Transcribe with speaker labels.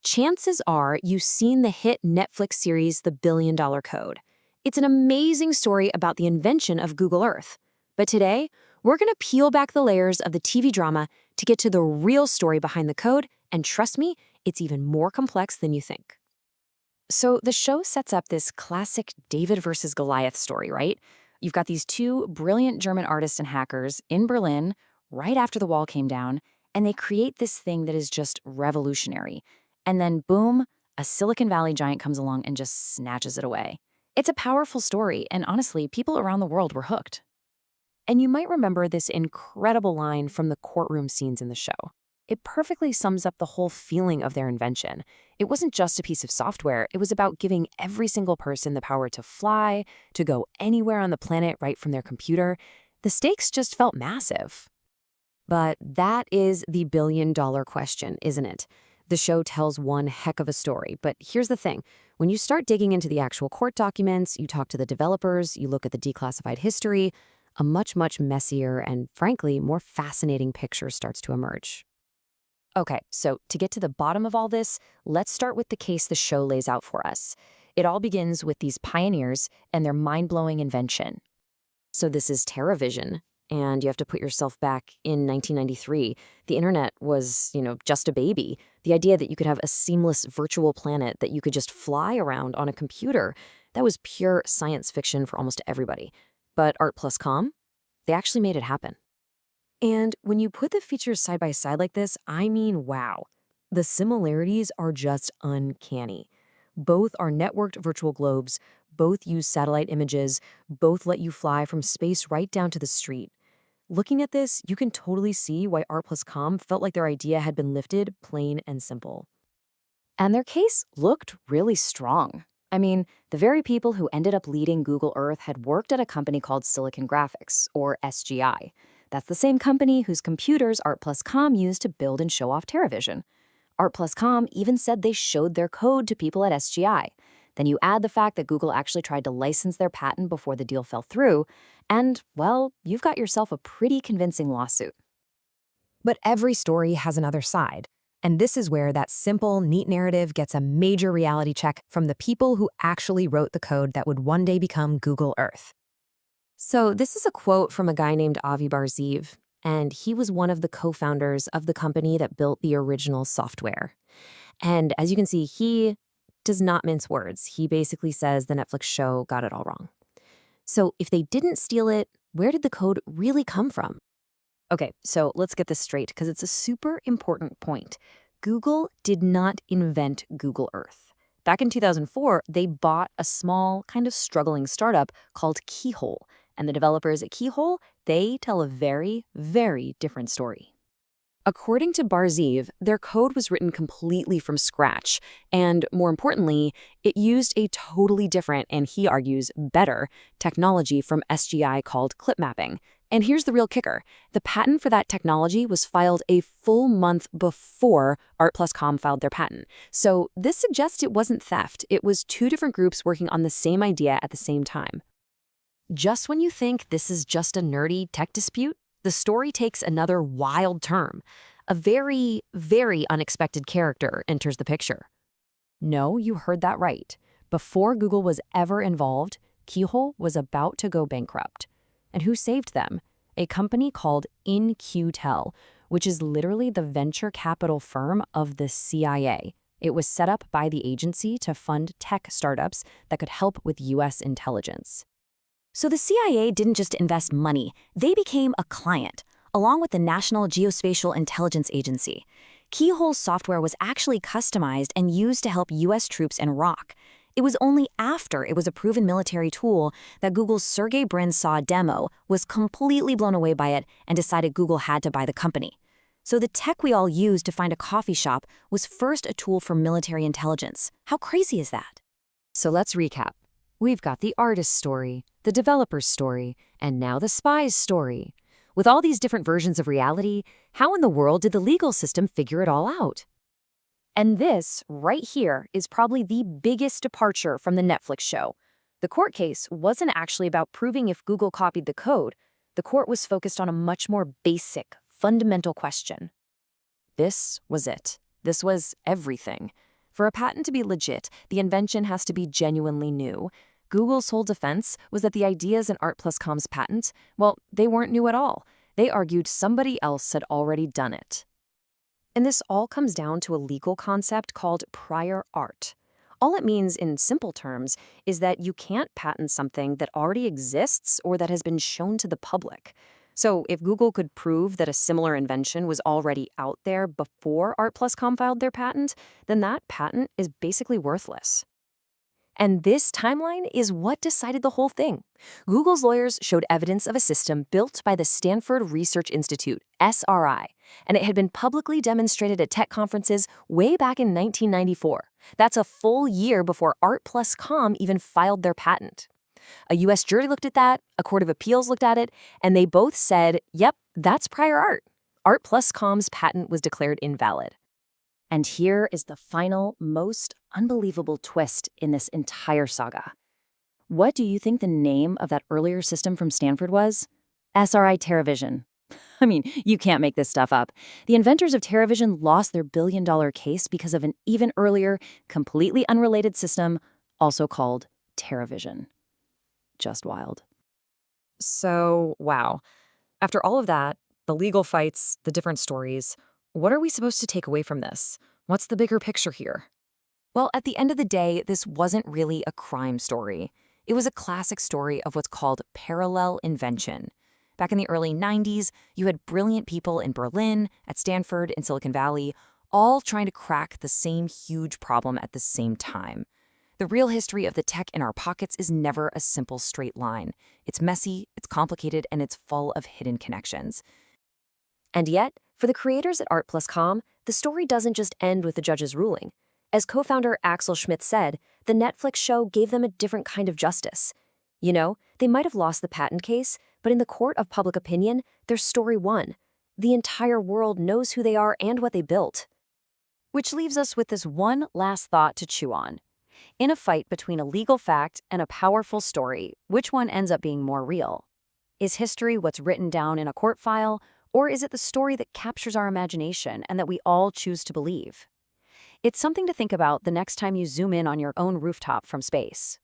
Speaker 1: chances are you've seen the hit Netflix series The Billion Dollar Code. It's an amazing story about the invention of Google Earth. But today, we're going to peel back the layers of the TV drama to get to the real story behind the code, and trust me, it's even more complex than you think. So the show sets up this classic David versus Goliath story, right? You've got these two brilliant German artists and hackers in Berlin right after the wall came down, and they create this thing that is just revolutionary. And then boom, a Silicon Valley giant comes along and just snatches it away. It's a powerful story, and honestly, people around the world were hooked. And you might remember this incredible line from the courtroom scenes in the show. It perfectly sums up the whole feeling of their invention. It wasn't just a piece of software, it was about giving every single person the power to fly, to go anywhere on the planet right from their computer. The stakes just felt massive. But that is the billion-dollar question, isn't it? The show tells one heck of a story, but here's the thing. When you start digging into the actual court documents, you talk to the developers, you look at the declassified history, a much, much messier and, frankly, more fascinating picture starts to emerge. Okay, so to get to the bottom of all this, let's start with the case the show lays out for us. It all begins with these pioneers and their mind-blowing invention. So this is Terravision, and you have to put yourself back in 1993. The internet was, just a baby. The idea that you could have a seamless virtual planet that you could just fly around on a computer, that was pure science fiction for almost everybody. But ART+COM, they actually made it happen. And when you put the features side by side like this, I mean, wow. The similarities are just uncanny. Both are networked virtual globes, both use satellite images, both let you fly from space right down to the street. Looking at this, you can totally see why ART+COM felt like their idea had been lifted, plain and simple. And their case looked really strong. I mean, the very people who ended up leading Google Earth had worked at a company called Silicon Graphics, or SGI. That's the same company whose computers ART+COM used to build and show off Terravision. ART+COM even said they showed their code to people at SGI. Then you add the fact that Google actually tried to license their patent before the deal fell through, and, well, you've got yourself a pretty convincing lawsuit. But every story has another side. And this is where that simple, neat narrative gets a major reality check from the people who actually wrote the code that would one day become Google Earth. So this is a quote from a guy named Avi Bar-Zeev, and he was one of the co-founders of the company that built the original software. And as you can see, he does not mince words. He basically says the Netflix show got it all wrong. So if they didn't steal it, where did the code really come from? Okay, so let's get this straight because it's a super important point. Google did not invent Google Earth. Back in 2004, they bought a small, kind of struggling startup called Keyhole. And the developers at Keyhole, they tell a very, very different story. According to Bar-Zeev, their code was written completely from scratch. And more importantly, it used a totally different, and he argues, better, technology from SGI called clip mapping. And here's the real kicker. The patent for that technology was filed a full month before ART+COM filed their patent. So this suggests it wasn't theft. It was two different groups working on the same idea at the same time. Just when you think this is just a nerdy tech dispute, the story takes another wild turn. A very, very unexpected character enters the picture. No, you heard that right. Before Google was ever involved, Keyhole was about to go bankrupt. And who saved them? A company called In-Q-Tel, which is literally the venture capital firm of the CIA. It was set up by the agency to fund tech startups that could help with U.S. intelligence. So the CIA didn't just invest money, they became a client, along with the National Geospatial Intelligence Agency. Keyhole's software was actually customized and used to help U.S. troops in Iraq. It was only after it was a proven military tool that Google's Sergey Brin saw a demo, was completely blown away by it, and decided Google had to buy the company. So the tech we all use to find a coffee shop was first a tool for military intelligence. How crazy is that? So let's recap. We've got the artist's story, the developer's story, and now the spy's story. With all these different versions of reality, how in the world did the legal system figure it all out? And this, right here, is probably the biggest departure from the Netflix show. The court case wasn't actually about proving if Google copied the code. The court was focused on a much more basic, fundamental question. This was it. This was everything. For a patent to be legit, the invention has to be genuinely new. Google's whole defense was that the ideas in ART+COM's patent, well, they weren't new at all. They argued somebody else had already done it. And this all comes down to a legal concept called prior art. All it means in simple terms is that you can't patent something that already exists or that has been shown to the public. So if Google could prove that a similar invention was already out there before ART+COM filed their patent, then that patent is basically worthless. And this timeline is what decided the whole thing. Google's lawyers showed evidence of a system built by the Stanford Research Institute, SRI, and it had been publicly demonstrated at tech conferences way back in 1994. That's a full year before ART+COM even filed their patent. A U.S. jury looked at that, a court of appeals looked at it, and they both said, yep, that's prior art. ART+COM's patent was declared invalid. And here is the final, most unbelievable twist in this entire saga. What do you think the name of that earlier system from Stanford was? SRI Terravision. I mean, you can't make this stuff up. The inventors of Terravision lost their billion-dollar case because of an even earlier, completely unrelated system, also called Terravision. Just wild. So, wow. After all of that, the legal fights, the different stories, what are we supposed to take away from this? What's the bigger picture here? Well, at the end of the day, this wasn't really a crime story. It was a classic story of what's called parallel invention. Back in the early 90s, you had brilliant people in Berlin, at Stanford, in Silicon Valley, all trying to crack the same huge problem at the same time. The real history of the tech in our pockets is never a simple straight line. It's messy, it's complicated, and it's full of hidden connections. And yet, for the creators at ART+COM, the story doesn't just end with the judge's ruling. As co-founder Axel Schmidt said, the Netflix show gave them a different kind of justice. You know, they might have lost the patent case, but in the court of public opinion, their story won. The entire world knows who they are and what they built. Which leaves us with this one last thought to chew on. In a fight between a legal fact and a powerful story, which one ends up being more real? Is history what's written down in a court file, or is it the story that captures our imagination and that we all choose to believe? It's something to think about the next time you zoom in on your own rooftop from space.